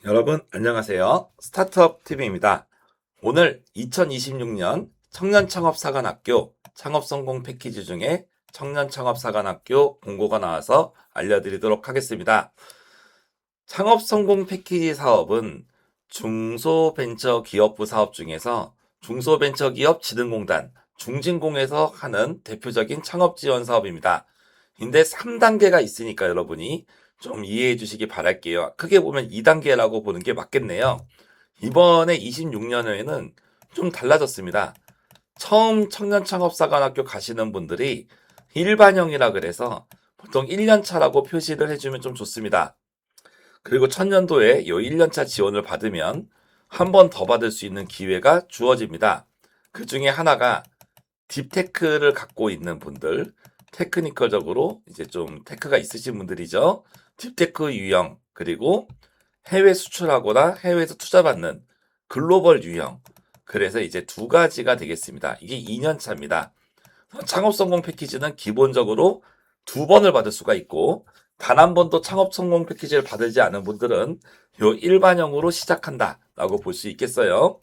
여러분 안녕하세요. 스타트업 TV입니다. 오늘 2026년 청년창업사관학교 창업성공 패키지 중에 청년창업사관학교 공고가 나와서 알려드리도록 하겠습니다. 창업성공 패키지 사업은 중소벤처기업부 사업 중에서 중소벤처기업진흥공단 중진공에서 하는 대표적인 창업지원 사업입니다. 근데 3단계가 있으니까 여러분이 좀 이해해 주시기 바랄게요. 크게 보면 2단계라고 보는 게 맞겠네요. 이번에 26년에는 좀 달라졌습니다. 처음 청년창업사관학교 가시는 분들이 일반형이라 그래서 보통 1년 차라고 표시를 해주면 좀 좋습니다. 그리고 천년도에 이 1년차 지원을 받으면 한 번 더 받을 수 있는 기회가 주어집니다. 그 중에 하나가 딥테크를 갖고 있는 분들, 테크니컬적으로 이제 좀 테크가 있으신 분들이죠. 딥테크 유형, 그리고 해외 수출하거나 해외에서 투자받는 글로벌 유형. 그래서 이제 두 가지가 되겠습니다. 이게 2년 차입니다. 창업 성공 패키지는 기본적으로 두 번을 받을 수가 있고, 단 한 번도 창업 성공 패키지를 받지 않은 분들은 요 일반형으로 시작한다라고 볼 수 있겠어요.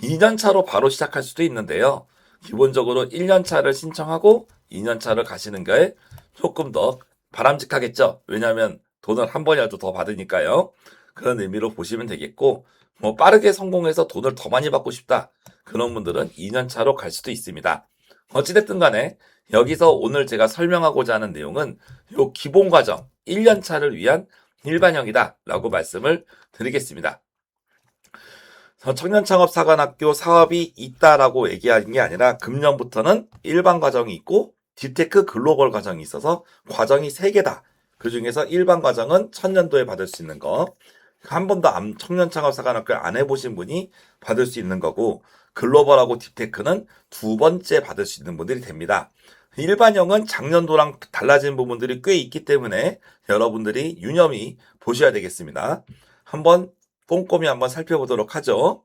2년 차로 바로 시작할 수도 있는데요. 기본적으로 1년 차를 신청하고 2년 차를 가시는 게 조금 더 바람직하겠죠. 왜냐하면 돈을 한 번이라도 더 받으니까요. 그런 의미로 보시면 되겠고, 뭐 빠르게 성공해서 돈을 더 많이 받고 싶다. 그런 분들은 2년 차로 갈 수도 있습니다. 어찌됐든 간에 여기서 오늘 제가 설명하고자 하는 내용은 요 기본 과정 1년 차를 위한 일반형이다 라고 말씀을 드리겠습니다. 청년창업사관학교 사업이 있다라고 얘기하는 게 아니라 금년부터는 일반 과정이 있고 딥테크 글로벌 과정이 있어서 과정이 3개다. 그 중에서 일반 과정은 천년도에 받을 수 있는 거. 한 번도 청년창업사관학교를 안 해보신 분이 받을 수 있는 거고 글로벌하고 딥테크는 두 번째 받을 수 있는 분들이 됩니다. 일반형은 작년도랑 달라진 부분들이 꽤 있기 때문에 여러분들이 유념히 보셔야 되겠습니다. 한번 꼼꼼히 한번 살펴보도록 하죠.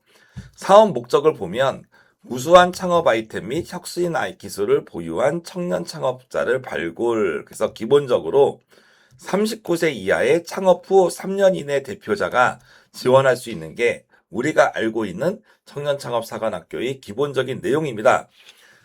사업 목적을 보면 우수한 창업 아이템 및 혁신 기술을 보유한 청년 창업자를 발굴. 그래서 기본적으로 39세 이하의 창업 후 3년 이내 대표자가 지원할 수 있는 게 우리가 알고 있는 청년창업사관학교의 기본적인 내용입니다.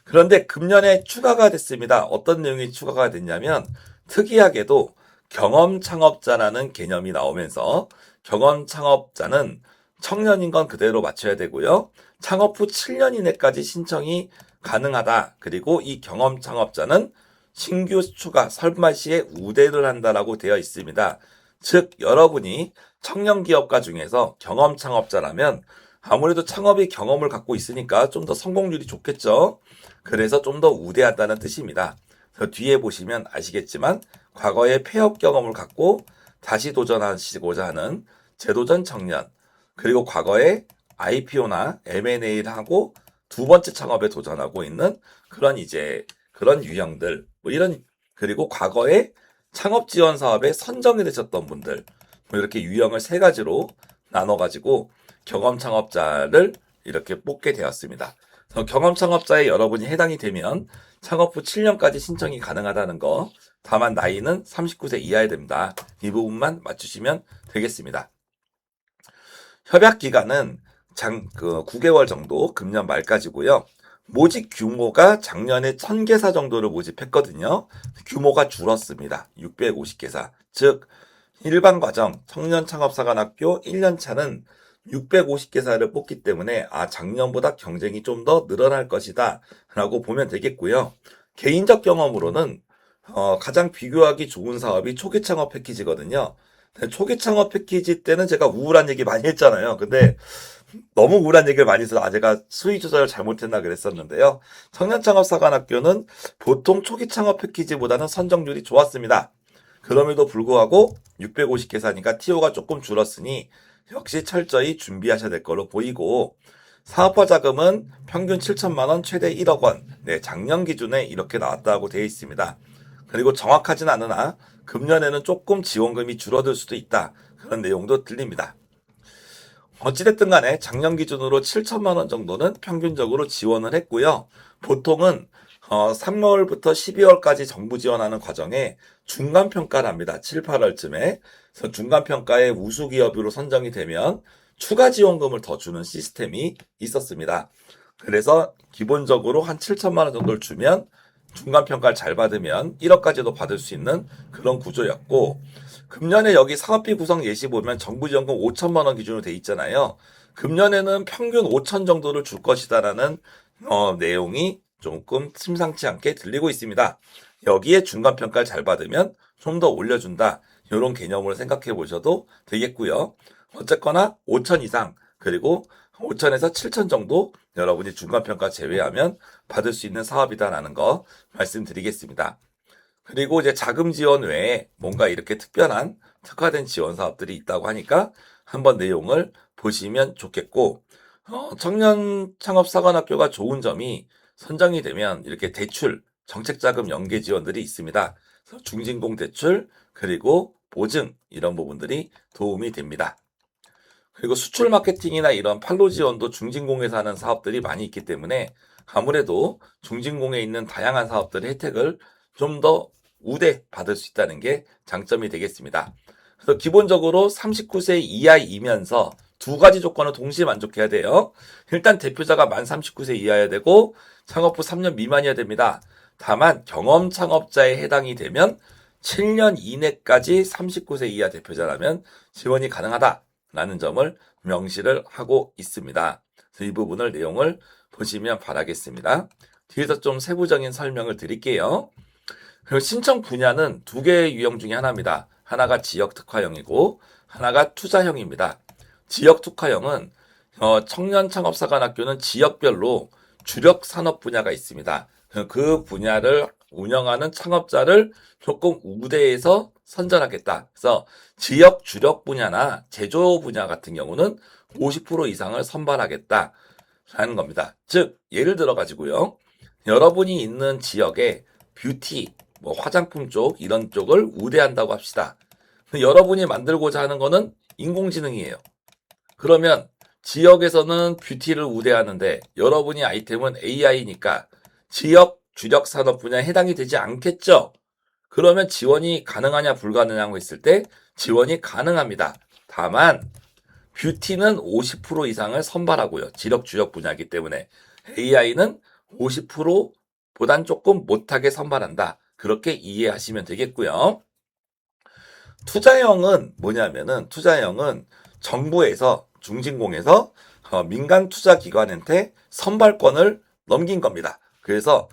그런데 금년에 추가가 됐습니다. 어떤 내용이 추가가 됐냐면 특이하게도 경험 창업자라는 개념이 나오면서 경험 창업자는 청년인 건 그대로 맞춰야 되고요. 창업 후 7년 이내까지 신청이 가능하다. 그리고 이 경험 창업자는 신규 추가 설마 시에 우대를 한다라고 되어 있습니다. 즉 여러분이 청년 기업가 중에서 경험 창업자라면 아무래도 창업의 경험을 갖고 있으니까 좀 더 성공률이 좋겠죠. 그래서 좀 더 우대한다는 뜻입니다. 뒤에 보시면 아시겠지만 과거의 폐업 경험을 갖고 다시 도전하시고자 하는 재도전 청년, 그리고 과거에 IPO나 M&A를 하고 두 번째 창업에 도전하고 있는 그런 유형들, 뭐 이런, 그리고 과거에 창업 지원 사업에 선정이 되셨던 분들, 뭐 이렇게 유형을 3가지로 나눠가지고 경험 창업자를 이렇게 뽑게 되었습니다. 경험 창업자에 여러분이 해당이 되면 창업 후 7년까지 신청이 가능하다는 거, 다만 나이는 39세 이하야 됩니다. 이 부분만 맞추시면 되겠습니다. 협약 기간은 9개월 정도, 금년 말까지고요. 모집 규모가 작년에 1000개사 정도를 모집했거든요. 규모가 줄었습니다. 650개사. 즉 일반 과정 청년 창업사관학교 1년차는 650개사를 뽑기 때문에 작년보다 경쟁이 좀 더 늘어날 것이다 라고 보면 되겠고요. 개인적 경험으로는 가장 비교하기 좋은 사업이 초기 창업 패키지거든요. 초기 창업 패키지 때는 제가 우울한 얘기 많이 했잖아요. 근데 너무 우울한 얘기를 많이 해서 제가 수위 조절을 잘못했나 그랬었는데요. 청년창업사관학교는 보통 초기 창업 패키지보다는 선정률이 좋았습니다. 그럼에도 불구하고 650개사니까 TO가 조금 줄었으니 역시 철저히 준비하셔야 될 걸로 보이고, 사업화 자금은 평균 7천만 원, 최대 1억 원. 네, 작년 기준에 이렇게 나왔다고 되어 있습니다. 그리고 정확하진 않으나 금년에는 조금 지원금이 줄어들 수도 있다. 그런 내용도 들립니다. 어찌됐든 간에 작년 기준으로 7천만 원 정도는 평균적으로 지원을 했고요. 보통은 3월부터 12월까지 정부 지원하는 과정에 중간 평가를 합니다. 7, 8월쯤에. 그래서 중간평가에 우수기업으로 선정이 되면 추가 지원금을 더 주는 시스템이 있었습니다. 그래서 기본적으로 한 7천만 원 정도를 주면 중간평가를 잘 받으면 1억까지도 받을 수 있는 그런 구조였고, 금년에 여기 사업비 구성 예시 보면 정부 지원금 5천만 원 기준으로 돼 있잖아요. 금년에는 평균 5천 정도를 줄 것이다라는 내용이 조금 심상치 않게 들리고 있습니다. 여기에 중간평가를 잘 받으면 좀 더 올려준다. 이런 개념으로 생각해 보셔도 되겠고요. 어쨌거나 5천 이상, 그리고 5천에서 7천 정도 여러분이 중간평가 제외하면 받을 수 있는 사업이다라는 거 말씀드리겠습니다. 그리고 이제 자금 지원 외에 뭔가 이렇게 특별한 특화된 지원 사업들이 있다고 하니까 한번 내용을 보시면 좋겠고, 청년 창업사관학교가 좋은 점이 선정이 되면 이렇게 대출, 정책자금 연계 지원들이 있습니다. 그래서 중진공 대출, 그리고 보증 이런 부분들이 도움이 됩니다. 그리고 수출 마케팅이나 이런 판로 지원도 중진공에서 하는 사업들이 많이 있기 때문에 아무래도 중진공에 있는 다양한 사업들의 혜택을 좀 더 우대 받을 수 있다는 게 장점이 되겠습니다. 그래서 기본적으로 39세 이하이면서 두 가지 조건을 동시에 만족해야 돼요. 일단 대표자가 만 39세 이하여야 되고 창업 후 3년 미만이어야 됩니다. 다만 경험 창업자에 해당이 되면 7년 이내까지 39세 이하 대표자라면 지원이 가능하다라는 점을 명시를 하고 있습니다. 그래서 이 부분을 내용을 보시면 바라겠습니다. 뒤에서 좀 세부적인 설명을 드릴게요. 그리고 신청 분야는 두 개의 유형 중에 하나입니다. 하나가 지역 특화형이고 하나가 투자형입니다. 지역 특화형은 청년 창업사관학교는 지역별로 주력 산업 분야가 있습니다. 그 분야를 운영하는 창업자를 조금 우대해서 선정하겠다. 그래서 지역 주력 분야나 제조 분야 같은 경우는 50% 이상을 선발하겠다 하는 겁니다. 즉 예를 들어 가지고요. 여러분이 있는 지역에 뷰티, 뭐 화장품 쪽 이런 쪽을 우대한다고 합시다. 여러분이 만들고자 하는 거는 인공지능이에요. 그러면 지역에서는 뷰티를 우대하는데 여러분이 아이템은 AI니까 지역 주력 산업 분야에 해당이 되지 않겠죠? 그러면 지원이 가능하냐 불가능하냐고 했을 때 지원이 가능합니다. 다만 뷰티는 50% 이상을 선발하고요. 지역 주력 분야이기 때문에 AI는 50%보단 조금 못하게 선발한다. 그렇게 이해하시면 되겠고요. 투자형은 뭐냐면은 투자형은 정부에서 중진공에서 민간 투자기관한테 선발권을 넘긴 겁니다. 그래서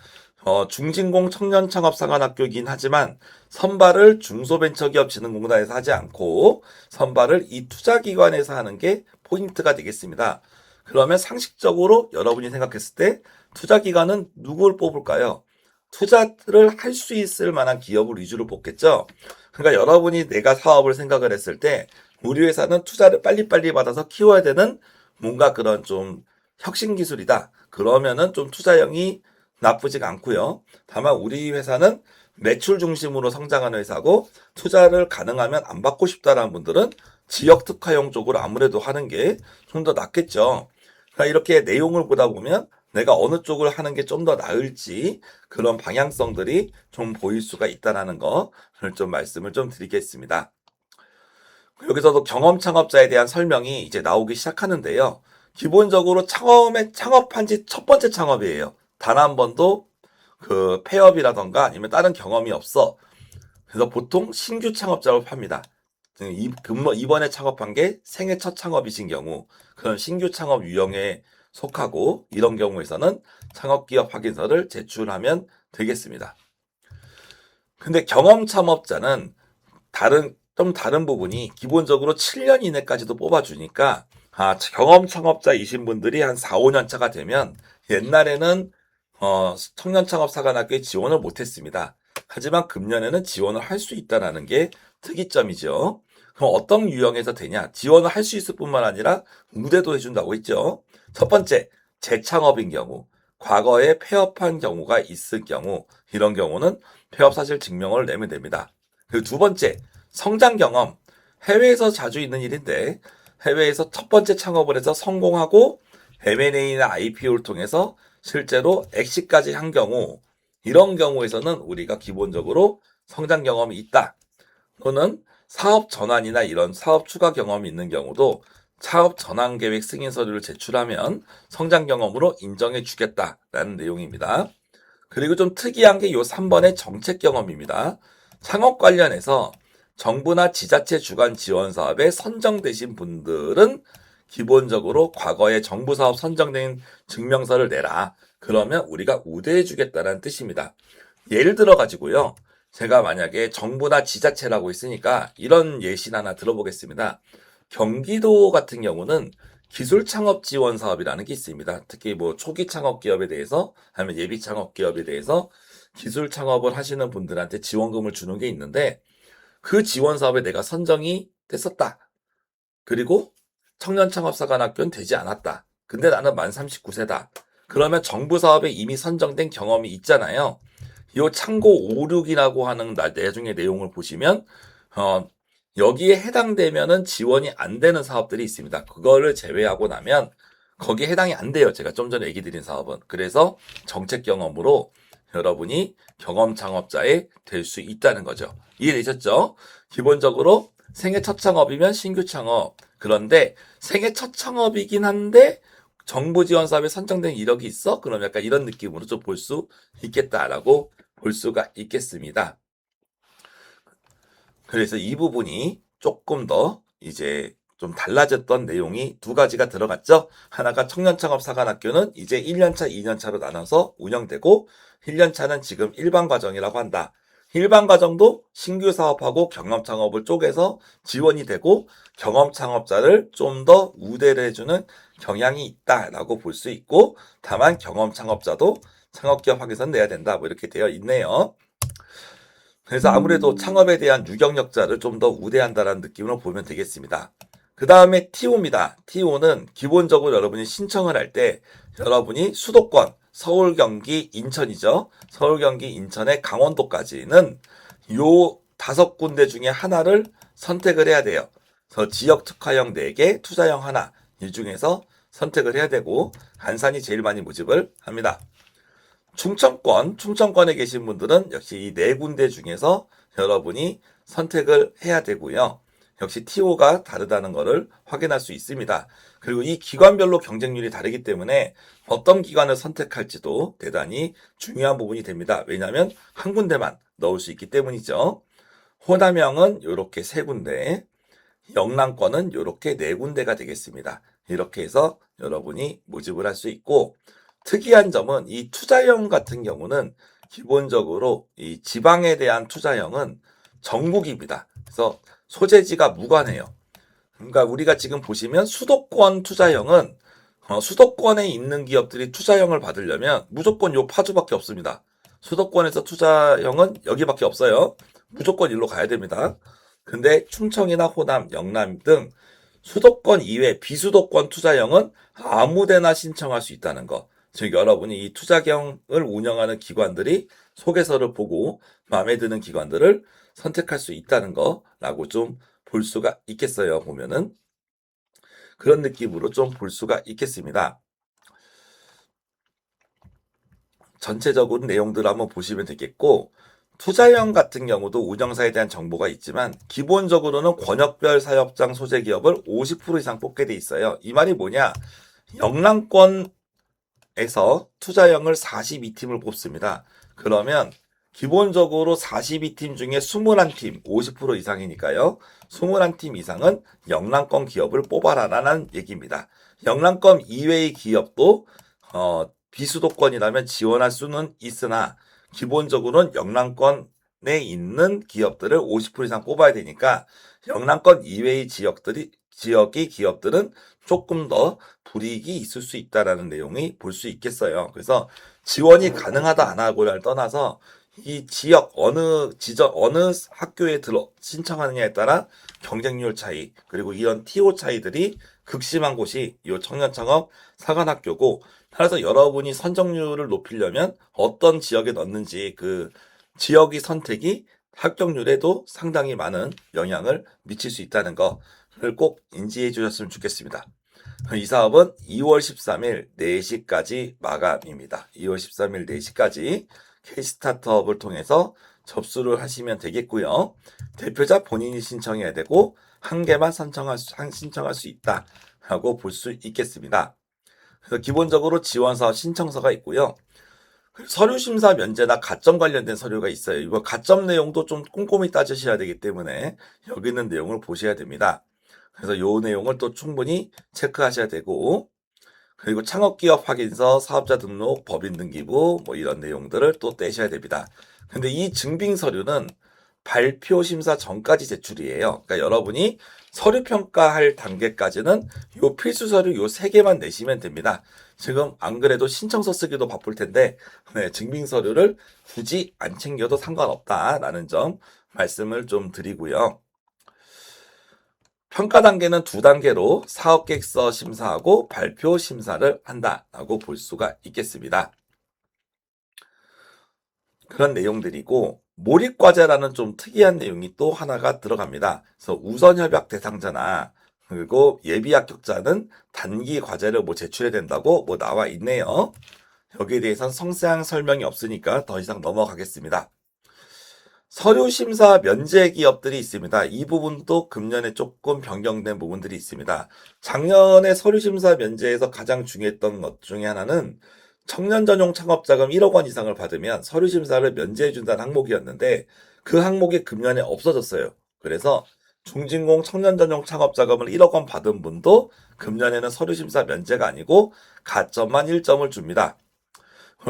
중진공 청년창업사관학교이긴 하지만 선발을 중소벤처기업진흥공단에서 하지 않고 선발을 이 투자기관에서 하는 게 포인트가 되겠습니다. 그러면 상식적으로 여러분이 생각했을 때 투자기관은 누구를 뽑을까요? 투자를 할 수 있을 만한 기업을 위주로 뽑겠죠. 그러니까 여러분이 내가 사업을 생각을 했을 때 우리 회사는 투자를 빨리빨리 받아서 키워야 되는 뭔가 그런 좀 혁신 기술이다. 그러면은 좀 투자형이 나쁘지가 않고요. 다만 우리 회사는 매출 중심으로 성장하는 회사고 투자를 가능하면 안 받고 싶다라는 분들은 지역 특화형 쪽으로 아무래도 하는 게 좀 더 낫겠죠. 그러니까 이렇게 내용을 보다 보면 내가 어느 쪽을 하는 게 좀 더 나을지 그런 방향성들이 좀 보일 수가 있다는 거를 좀 말씀을 좀 드리겠습니다. 여기서도 경험 창업자에 대한 설명이 이제 나오기 시작하는데요. 기본적으로 창업한 지 첫 번째 창업이에요. 단 한 번도 그 폐업이라던가 아니면 다른 경험이 없어. 그래서 보통 신규 창업자로 팝니다. 이번에 창업한 게 생애 첫 창업이신 경우, 그런 신규 창업 유형에 속하고 이런 경우에서는 창업기업 확인서를 제출하면 되겠습니다. 근데 경험 창업자는 좀 다른 부분이 기본적으로 7년 이내까지도 뽑아주니까 경험 창업자이신 분들이 한 4, 5년 차가 되면 옛날에는 청년창업사관학교에 지원을 못했습니다. 하지만 금년에는 지원을 할 수 있다는 게 특이점이죠. 그럼 어떤 유형에서 되냐? 지원을 할 수 있을 뿐만 아니라 우대도 해준다고 했죠. 첫 번째, 재창업인 경우, 과거에 폐업한 경우가 있을 경우, 이런 경우는 폐업 사실 증명을 내면 됩니다. 그리고 두 번째, 성장 경험. 해외에서 자주 있는 일인데, 해외에서 첫 번째 창업을 해서 성공하고 M&A나 IPO를 통해서 실제로 엑시까지 한 경우, 이런 경우에서는 우리가 기본적으로 성장 경험이 있다. 또는 사업 전환이나 이런 사업 추가 경험이 있는 경우도 사업 전환 계획 승인 서류를 제출하면 성장 경험으로 인정해 주겠다라는 내용입니다. 그리고 좀 특이한 게 요 3번의 정책 경험입니다. 창업 관련해서 정부나 지자체 주관 지원 사업에 선정되신 분들은 기본적으로 과거에 정부 사업 선정된 증명서를 내라. 그러면 우리가 우대해 주겠다는 뜻입니다. 예를 들어 가지고요. 제가 만약에 정부나 지자체라고 있으니까 이런 예시를 하나 들어보겠습니다. 경기도 같은 경우는 기술 창업 지원 사업이라는 게 있습니다. 특히 뭐 초기 창업 기업에 대해서 아니면 예비 창업 기업에 대해서 기술 창업을 하시는 분들한테 지원금을 주는 게 있는데 그 지원 사업에 내가 선정이 됐었다. 그리고 청년 창업사관학교는 되지 않았다. 근데 나는 만 39세다. 그러면 정부 사업에 이미 선정된 경험이 있잖아요. 이 참고 5, 6이라고 하는 나중에 내용을 보시면 여기에 해당되면은 지원이 안 되는 사업들이 있습니다. 그거를 제외하고 나면 거기에 해당이 안 돼요. 제가 좀 전에 얘기 드린 사업은. 그래서 정책 경험으로 여러분이 경험 창업자에 될 수 있다는 거죠. 이해되셨죠? 기본적으로 생애 첫 창업이면 신규 창업. 그런데 생애 첫 창업이긴 한데 정부 지원 사업에 선정된 이력이 있어? 그럼 약간 이런 느낌으로 좀 볼 수 있겠다라고 볼 수가 있겠습니다. 그래서 이 부분이 조금 더 이제 좀 달라졌던 내용이 두 가지가 들어갔죠. 하나가 청년창업사관학교는 이제 1년차, 2년차로 나눠서 운영되고 1년차는 지금 일반 과정이라고 한다. 일반 과정도 신규 사업하고 경험 창업을 쪼개서 지원이 되고 경험 창업자를 좀 더 우대를 해주는 경향이 있다라고 볼 수 있고 다만 경험 창업자도 창업기업 확인서는 내야 된다. 뭐 이렇게 되어 있네요. 그래서 아무래도 창업에 대한 유경력자를 좀 더 우대한다는 느낌으로 보면 되겠습니다. 그 다음에 TO입니다. TO는 기본적으로 여러분이 신청을 할 때 여러분이 수도권, 서울, 경기, 인천이죠. 서울, 경기, 인천에 강원도까지는 요 5군데 중에 하나를 선택을 해야 돼요. 그래서 지역 특화형 4개, 투자형 하나 이 중에서 선택을 해야 되고 안산이 제일 많이 모집을 합니다. 충청권에 계신 분들은 역시 이 4군데 중에서 여러분이 선택을 해야 되고요. 역시 TO가 다르다는 것을 확인할 수 있습니다. 그리고 이 기관별로 경쟁률이 다르기 때문에 어떤 기관을 선택할지도 대단히 중요한 부분이 됩니다. 왜냐하면 한 군데만 넣을 수 있기 때문이죠. 호남형은 이렇게 3군데, 영남권은 이렇게 4군데가 되겠습니다. 이렇게 해서 여러분이 모집을 할 수 있고 특이한 점은 이 투자형 같은 경우는 기본적으로 이 지방에 대한 투자형은 전국입니다. 그래서 소재지가 무관해요. 그러니까 우리가 지금 보시면 수도권 투자형은 수도권에 있는 기업들이 투자형을 받으려면 무조건 요 파주밖에 없습니다. 수도권에서 투자형은 여기밖에 없어요. 무조건 일로 가야 됩니다. 근데 충청이나 호남, 영남 등 수도권 이외 비수도권 투자형은 아무데나 신청할 수 있다는 거. 즉 여러분이 이 투자경을 운영하는 기관들이 소개서를 보고 마음에 드는 기관들을 선택할 수 있다는 거라고 좀 볼 수가 있겠어요. 보면은 그런 느낌으로 좀 볼 수가 있겠습니다. 전체적으로 내용들을 한번 보시면 되겠고 투자형 같은 경우도 운영사에 대한 정보가 있지만 기본적으로는 권역별 사업장 소재 기업을 50% 이상 뽑게 돼 있어요. 이 말이 뭐냐? 영남권에서 투자형을 42팀을 뽑습니다. 그러면 기본적으로 42팀 중에 21팀, 50% 이상이니까요. 21팀 이상은 영남권 기업을 뽑아라라는 얘기입니다. 영남권 이외의 기업도 비수도권이라면 지원할 수는 있으나 기본적으로는 영남권에 있는 기업들을 50% 이상 뽑아야 되니까 영남권 이외의 지역의 기업들은 조금 더 불이익이 있을 수 있다라는 내용이 볼 수 있겠어요. 그래서 지원이 가능하다 안 하고를 떠나서 이 지역 어느 학교에 신청하느냐에 따라 경쟁률 차이 그리고 이런 TO 차이들이 극심한 곳이 이 청년창업 사관학교고 따라서 여러분이 선정률을 높이려면 어떤 지역에 넣는지 그 지역의 선택이 합격률에도 상당히 많은 영향을 미칠 수 있다는 것을 꼭 인지해 주셨으면 좋겠습니다. 이 사업은 2월 13일 4시까지 마감입니다. 2월 13일 4시까지 K스타트업을 통해서 접수를 하시면 되겠고요. 대표자 본인이 신청해야 되고 한 개만 신청할 수 있다라고 볼 수 있겠습니다. 그래서 기본적으로 지원사업 신청서가 있고요. 서류 심사 면제나 가점 관련된 서류가 있어요. 이거 가점 내용도 좀 꼼꼼히 따지셔야 되기 때문에 여기 있는 내용을 보셔야 됩니다. 그래서 이 내용을 또 충분히 체크하셔야 되고, 그리고 창업기업 확인서, 사업자 등록, 법인 등기부 뭐 이런 내용들을 또 떼셔야 됩니다. 근데 이 증빙 서류는 발표 심사 전까지 제출이에요. 그러니까 여러분이 서류 평가할 단계까지는 요 필수 서류 요 3개만 내시면 됩니다. 지금 안 그래도 신청서 쓰기도 바쁠 텐데 증빙 서류를 굳이 안 챙겨도 상관없다라는 점 말씀을 좀 드리고요. 평가 단계는 2단계로 사업계획서 심사하고 발표 심사를 한다라고 볼 수가 있겠습니다. 그런 내용들이고, 몰입과제라는 좀 특이한 내용이 또 하나가 들어갑니다. 그래서 우선협약 대상자나 그리고 예비 합격자는 단기 과제를 뭐 제출해야 된다고 뭐 나와 있네요. 여기에 대해서는 상세한 설명이 없으니까 더 이상 넘어가겠습니다. 서류 심사 면제 기업들이 있습니다. 이 부분도 금년에 조금 변경된 부분들이 있습니다. 작년에 서류 심사 면제에서 가장 중요했던 것 중에 하나는 청년 전용 창업자금 1억 원 이상을 받으면 서류 심사를 면제해 준다는 항목이었는데 그 항목이 금년에 없어졌어요. 그래서 중진공 청년 전용 창업자금을 1억 원 받은 분도 금년에는 서류 심사 면제가 아니고 가점만 1점을 줍니다.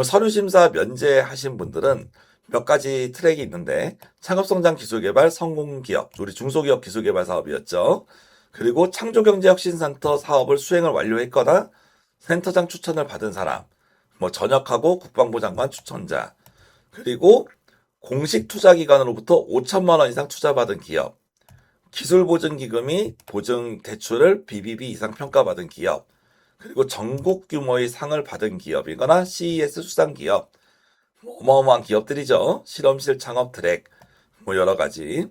서류 심사 면제하신 분들은 몇 가지 트랙이 있는데 창업성장 기술개발 성공기업, 우리 중소기업 기술개발 사업이었죠. 그리고 창조경제혁신센터 사업을 수행을 완료했거나 센터장 추천을 받은 사람, 뭐 전역하고 국방부 장관 추천자, 그리고 공식 투자기관으로부터 5천만 원 이상 투자받은 기업, 기술보증기금이 보증 대출을 BBB 이상 평가받은 기업, 그리고 전국 규모의 상을 받은 기업이거나 CES 수상 기업, 어마어마한 기업들이죠. 실험실 창업 드랙, 뭐 여러 가지.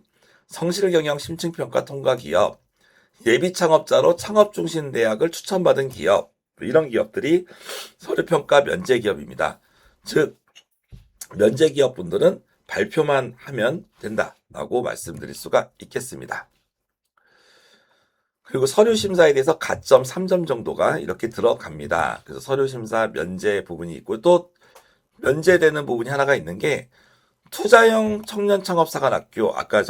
성실 경영 심층평가 통과 기업, 예비 창업자로 창업중심대학을 추천받은 기업, 이런 기업들이 서류평가 면제 기업입니다. 즉, 면제 기업 분들은 발표만 하면 된다라고 말씀드릴 수가 있겠습니다. 그리고 서류 심사에 대해서 가점 3점 정도가 이렇게 들어갑니다. 그래서 서류 심사 면제 부분이 있고 또 면제되는 부분이 하나가 있는 게 투자형 청년 창업사관학교, 아까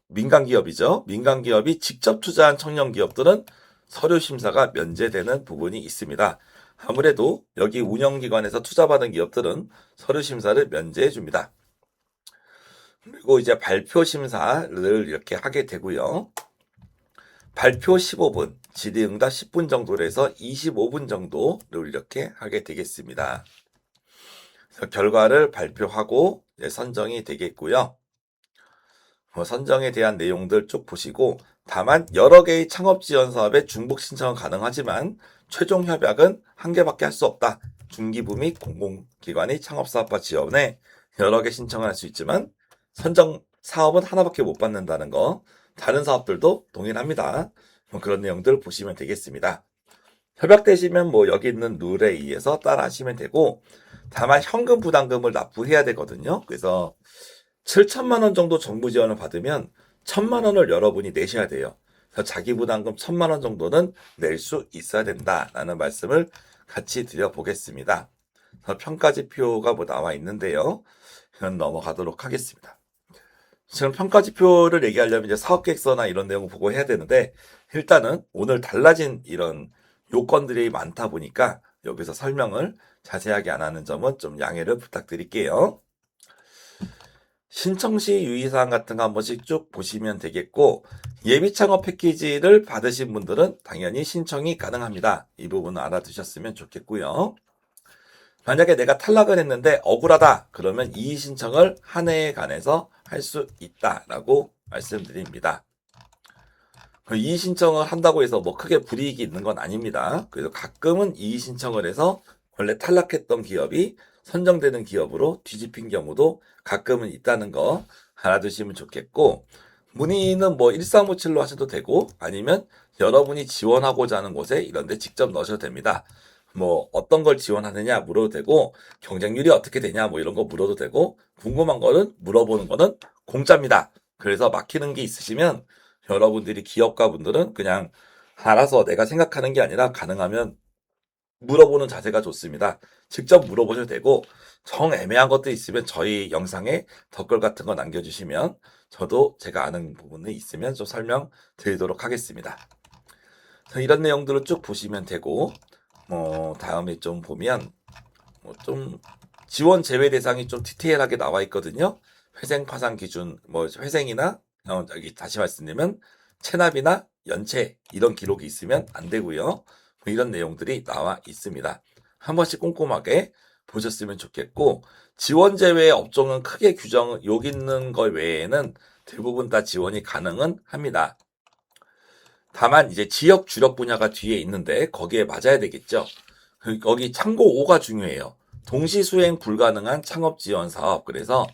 민간기업이죠. 민간기업이 직접 투자한 청년 기업들은 서류 심사가 면제되는 부분이 있습니다. 아무래도 여기 운영기관에서 투자받은 기업들은 서류 심사를 면제해 줍니다. 그리고 이제 발표 심사를 이렇게 하게 되고요. 발표 15분, 질의응답 10분 정도로 해서 25분 정도를 이렇게 하게 되겠습니다. 그래서 결과를 발표하고 선정이 되겠고요. 선정에 대한 내용들 쭉 보시고, 다만 여러 개의 창업 지원 사업에 중복 신청은 가능하지만 최종 협약은 한 개밖에 할 수 없다. 중기부 및 공공기관의 창업사업화 지원에 여러 개 신청을 할 수 있지만 선정 사업은 하나밖에 못 받는다는 거, 다른 사업들도 동일합니다. 그런 내용들 보시면 되겠습니다. 협약되시면 뭐 여기 있는 룰에 의해서 따라 하시면 되고, 다만 현금 부담금을 납부해야 되거든요. 그래서 7천만 원 정도 정부 지원을 받으면 1,000만 원을 여러분이 내셔야 돼요. 그래서 자기 부담금 1,000만 원 정도는 낼 수 있어야 된다라는 말씀을 같이 드려보겠습니다. 그래서 평가지표가 뭐 나와 있는데요. 이건 넘어가도록 하겠습니다. 지금 평가지표를 얘기하려면 이제 사업계획서나 이런 내용을 보고 해야 되는데, 일단은 오늘 달라진 이런 요건들이 많다 보니까 여기서 설명을 자세하게 안 하는 점은 좀 양해를 부탁드릴게요. 신청 시 유의사항 같은 거 한 번씩 쭉 보시면 되겠고, 예비 창업 패키지를 받으신 분들은 당연히 신청이 가능합니다. 이 부분은 알아두셨으면 좋겠고요. 만약에 내가 탈락을 했는데 억울하다 그러면 이의 신청을 한 해에 관해서 할 수 있다라고 말씀드립니다. 이의 신청을 한다고 해서 뭐 크게 불이익이 있는 건 아닙니다. 그래서 가끔은 이의 신청을 해서 원래 탈락했던 기업이 선정되는 기업으로 뒤집힌 경우도 가끔은 있다는 거 알아두시면 좋겠고, 문의는 뭐 1357로 하셔도 되고 아니면 여러분이 지원하고자 하는 곳에 이런 데 직접 넣으셔도 됩니다. 뭐 어떤 걸 지원하느냐 물어도 되고 경쟁률이 어떻게 되냐 뭐 이런 거 물어도 되고 궁금한 거는 물어보는 거는 공짜입니다. 그래서 막히는 게 있으시면 여러분들이 기업가 분들은 그냥 알아서 내가 생각하는 게 아니라 가능하면 물어보는 자세가 좋습니다. 직접 물어보셔도 되고 정 애매한 것도 있으면 저희 영상에 댓글 같은 거 남겨주시면 저도 제가 아는 부분이 있으면 좀 설명드리도록 하겠습니다. 이런 내용들을 쭉 보시면 되고 다음에 좀 보면 좀 지원 제외 대상이 좀 디테일하게 나와 있거든요. 회생 파산 기준 회생이나 여기 다시 말씀드리면 체납이나 연체 이런 기록이 있으면 안 되고요. 이런 내용들이 나와 있습니다. 한 번씩 꼼꼼하게 보셨으면 좋겠고 지원 제외 업종은 크게 규정 여기 있는 것 외에는 대부분 다 지원이 가능은 합니다. 다만 이제 지역 주력 분야가 뒤에 있는데 거기에 맞아야 되겠죠. 거기 참고 5가 중요해요. 동시 수행 불가능한 창업 지원 사업. 그래서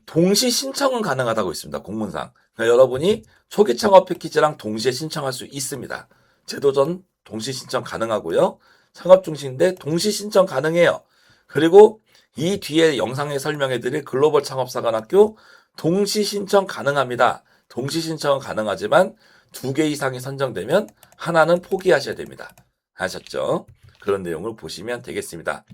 동시 신청은 가능하다고 있습니다. 공문상. 그러니까 여러분이 초기 창업 패키지랑 동시에 신청할 수 있습니다. 제도전 동시 신청 가능하고요. 창업 중심인데 동시 신청 가능해요. 그리고 이 뒤에 영상에 설명해드릴 글로벌 창업사관학교 동시 신청 가능합니다. 동시 신청은 가능하지만 2개 이상이 선정되면 하나는 포기하셔야 됩니다. 아셨죠? 그런 내용을 보시면 되겠습니다.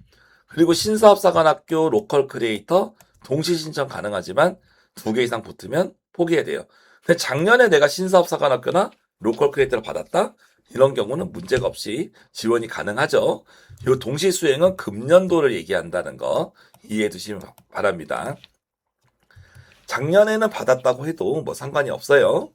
그리고 신사업사관학교 로컬 크리에이터 동시 신청 가능하지만 2개 이상 붙으면 포기해야 돼요. 근데 작년에 내가 신사업사관학교나 로컬 크리에이터를 받았다? 이런 경우는 문제가 없이 지원이 가능하죠. 이 동시 수행은 금년도를 얘기한다는 거 이해해 두시면 바랍니다. 작년에는 받았다고 해도 뭐 상관이 없어요.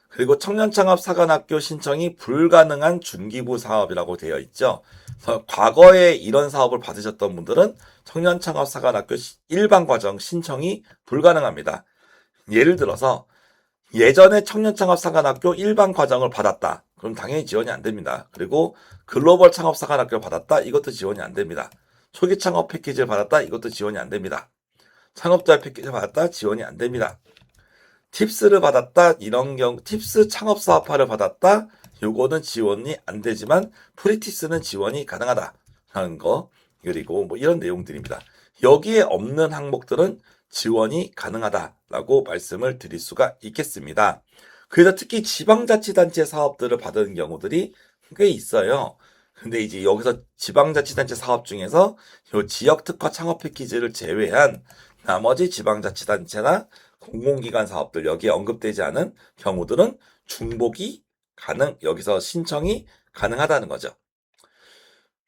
그리고 청년창업사관학교 신청이 불가능한 중기부 사업이라고 되어 있죠. 그래서 과거에 이런 사업을 받으셨던 분들은 청년창업사관학교 일반 과정 신청이 불가능합니다. 예를 들어서 예전에 청년창업사관학교 일반 과정을 받았다. 그럼 당연히 지원이 안 됩니다. 그리고 글로벌 창업사관학교를 받았다. 이것도 지원이 안 됩니다. 초기 창업 패키지를 받았다. 이것도 지원이 안 됩니다. 창업자 패키지를 받았다. 지원이 안 됩니다. 팁스를 받았다. 이런 경우 팁스 창업사업화를 받았다. 요거는 지원이 안 되지만 프리팁스는 지원이 가능하다 하는 거. 그리고 뭐 이런 내용들입니다. 여기에 없는 항목들은 지원이 가능하다라고 말씀을 드릴 수가 있겠습니다. 그래서 특히 지방자치단체 사업들을 받은 경우들이 꽤 있어요. 근데 이제 여기서 지방자치단체 사업 중에서 요 지역특화 창업 패키지를 제외한 나머지 지방자치단체나 공공기관 사업들 여기에 언급되지 않은 경우들은 중복이 여기서 신청이 가능하다는 거죠.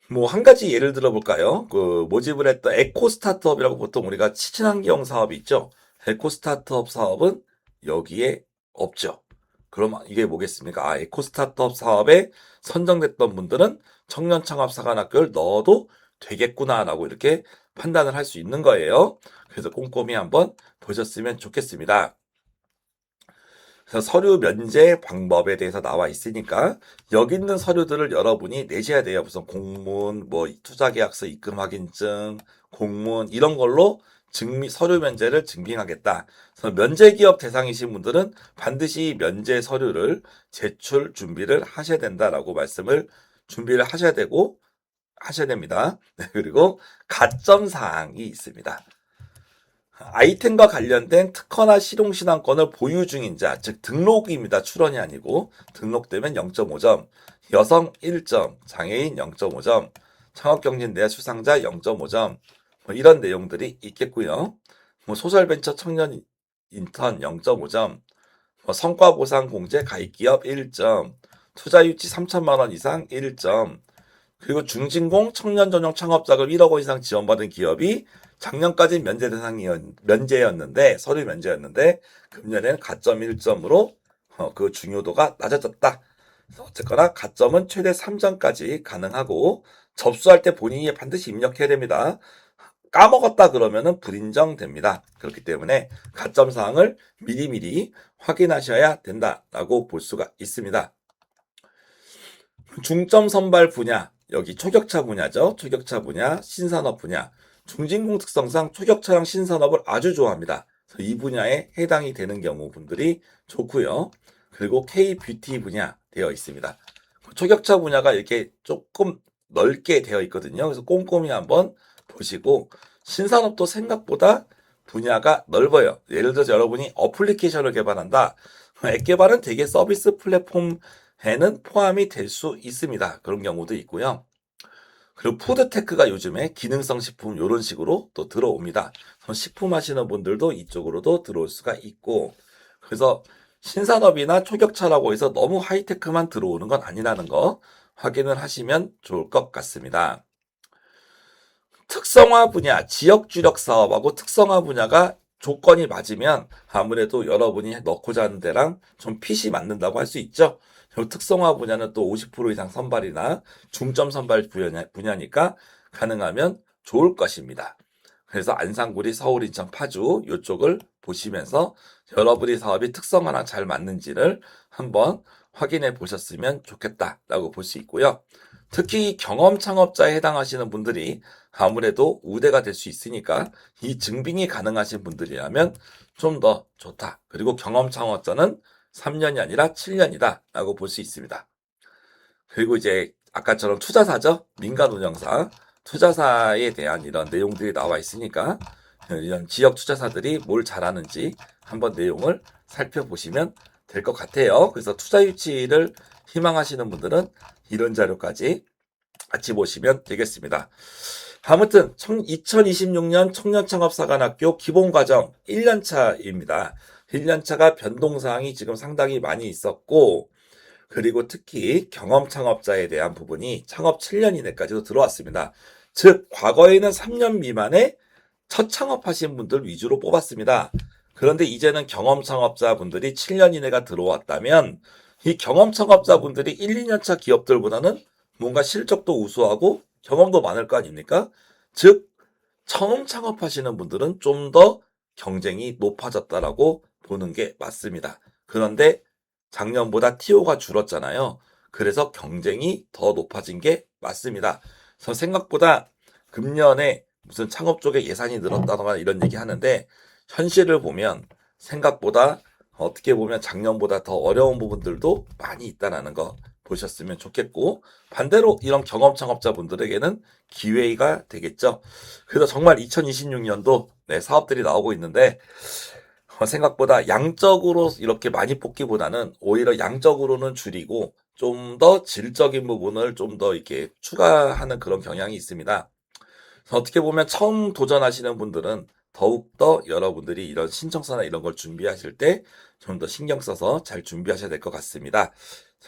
뭐 한 가지 예를 들어 볼까요? 그 모집을 했던 에코 스타트업이라고 보통 우리가 친환경 사업이 있죠. 에코 스타트업 사업은 여기에 없죠. 그럼 이게 뭐겠습니까? 에코 스타트업 사업에 선정됐던 분들은 청년창업사관학교를 넣어도 되겠구나라고 이렇게 판단을 할 수 있는 거예요. 그래서 꼼꼼히 한번 보셨으면 좋겠습니다. 그래서 서류 면제 방법에 대해서 나와 있으니까 여기 있는 서류들을 여러분이 내셔야 돼요. 무슨 공문, 뭐 투자계약서 입금 확인증, 공문 이런 걸로 서류 면제를 증빙하겠다. 그래서 면제 기업 대상이신 분들은 반드시 면제 서류를 제출 준비를 하셔야 된다라고 말씀을 준비를 하셔야 됩니다. 네, 그리고 가점 사항이 있습니다. 아이템과 관련된 특허나 실용신안권을 보유 중인 자, 즉 등록입니다. 출원이 아니고 등록되면 0.5점, 여성 1점, 장애인 0.5점, 창업경진대학 수상자 0.5점 뭐 이런 내용들이 있겠고요. 뭐 소셜벤처 청년 인턴 0.5점, 뭐 성과보상공제 가입기업 1점, 투자유치 3천만 원 이상 1점, 그리고 중진공 청년전용 창업자금 1억 원 이상 지원받은 기업이 작년까지 면제였는데 서류 면제였는데 금년에는 가점 1점으로 그 중요도가 낮아졌다. 어쨌거나 가점은 최대 3점까지 가능하고 접수할 때 본인이 반드시 입력해야 됩니다. 까먹었다 그러면은 불인정됩니다. 그렇기 때문에 가점 사항을 미리미리 확인하셔야 된다라고 볼 수가 있습니다. 중점 선발 분야, 여기 초격차 분야죠. 초격차 분야, 신산업 분야. 중진공 특성상 초격차랑 신산업을 아주 좋아합니다. 그래서 이 분야에 해당이 되는 경우 분들이 좋고요. 그리고 K-뷰티 분야 되어 있습니다. 초격차 분야가 이렇게 조금 넓게 되어 있거든요. 그래서 꼼꼼히 한번 보시고 신산업도 생각보다 분야가 넓어요. 예를 들어서 여러분이 어플리케이션을 개발한다. 앱 개발은 되게 서비스 플랫폼에는 포함이 될 수 있습니다. 그런 경우도 있고요. 그리고 푸드테크가 요즘에 기능성 식품 이런 식으로 또 들어옵니다. 식품 하시는 분들도 이쪽으로도 들어올 수가 있고 그래서 신산업이나 초격차라고 해서 너무 하이테크만 들어오는 건 아니라는 거 확인을 하시면 좋을 것 같습니다. 특성화 분야, 지역 주력 사업하고 특성화 분야가 조건이 맞으면 아무래도 여러분이 넣고자 하는 데랑 좀 핏이 맞는다고 할 수 있죠. 그리고 특성화 분야는 또 50% 이상 선발이나 중점 선발 분야니까 가능하면 좋을 것입니다. 그래서 안산구리, 서울, 인천, 파주 이쪽을 보시면서 여러분의 사업이 특성화랑 잘 맞는지를 한번 확인해 보셨으면 좋겠다라고 볼 수 있고요. 특히 경험 창업자에 해당하시는 분들이 아무래도 우대가 될 수 있으니까 이 증빙이 가능하신 분들이라면 좀 더 좋다. 그리고 경험 창업자는 3년이 아니라 7년이다 라고 볼 수 있습니다. 그리고 이제 아까처럼 투자사죠. 민간운영사. 투자사에 대한 이런 내용들이 나와 있으니까 이런 지역 투자사들이 뭘 잘하는지 한번 내용을 살펴보시면 될 것 같아요. 그래서 투자 유치를 희망하시는 분들은 이런 자료까지 같이 보시면 되겠습니다. 아무튼 2026년 청년창업사관학교 기본과정 1년차입니다. 1년차가 변동사항이 지금 상당히 많이 있었고 그리고 특히 경험 창업자에 대한 부분이 창업 7년 이내까지도 들어왔습니다. 즉 과거에는 3년 미만의 첫 창업하신 분들 위주로 뽑았습니다. 그런데 이제는 경험 창업자분들이 7년 이내가 들어왔다면 이 경험 창업자분들이 1, 2년차 기업들보다는 뭔가 실적도 우수하고 경험도 많을 거 아닙니까? 즉 처음 창업하시는 분들은 좀 더 경쟁이 높아졌다라고 보는 게 맞습니다. 그런데 작년보다 TO가 줄었잖아요. 그래서 경쟁이 더 높아진 게 맞습니다. 그래서 생각보다 금년에 무슨 창업 쪽에 예산이 늘었다거나 이런 얘기 하는데 현실을 보면 생각보다 어떻게 보면 작년보다 더 어려운 부분들도 많이 있다는 거 보셨으면 좋겠고 반대로 이런 경험 창업자분들에게는 기회가 되겠죠. 그래서 정말 2026년도 사업들이 나오고 있는데 생각보다 양적으로 이렇게 많이 뽑기보다는 오히려 양적으로는 줄이고 좀 더 질적인 부분을 좀 더 이렇게 추가하는 그런 경향이 있습니다. 어떻게 보면 처음 도전하시는 분들은 더욱더 여러분들이 이런 신청서나 이런 걸 준비하실 때 좀 더 신경 써서 잘 준비하셔야 될 것 같습니다.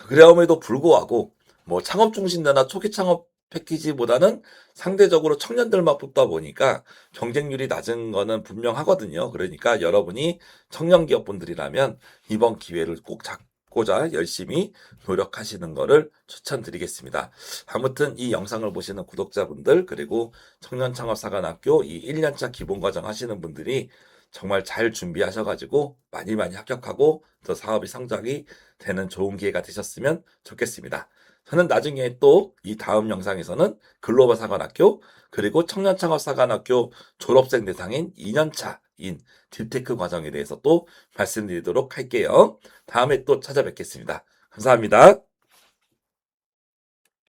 그럼에도 불구하고 뭐 창업 중심대나 초기 창업 패키지보다는 상대적으로 청년들만 뽑다 보니까 경쟁률이 낮은 거는 분명하거든요. 그러니까 여러분이 청년 기업분들이라면 이번 기회를 꼭 잡고자 열심히 노력하시는 거를 추천드리겠습니다. 아무튼 이 영상을 보시는 구독자분들 그리고 청년창업사관학교 이 1년차 기본과정 하시는 분들이 정말 잘 준비하셔가지고 많이 합격하고 또 사업이 성장이 되는 좋은 기회가 되셨으면 좋겠습니다. 저는 나중에 또 이 다음 영상에서는 글로벌 사관학교 그리고 청년창업사관학교 졸업생 대상인 2년차인 딥테크 과정에 대해서 또 말씀드리도록 할게요. 다음에 또 찾아뵙겠습니다. 감사합니다.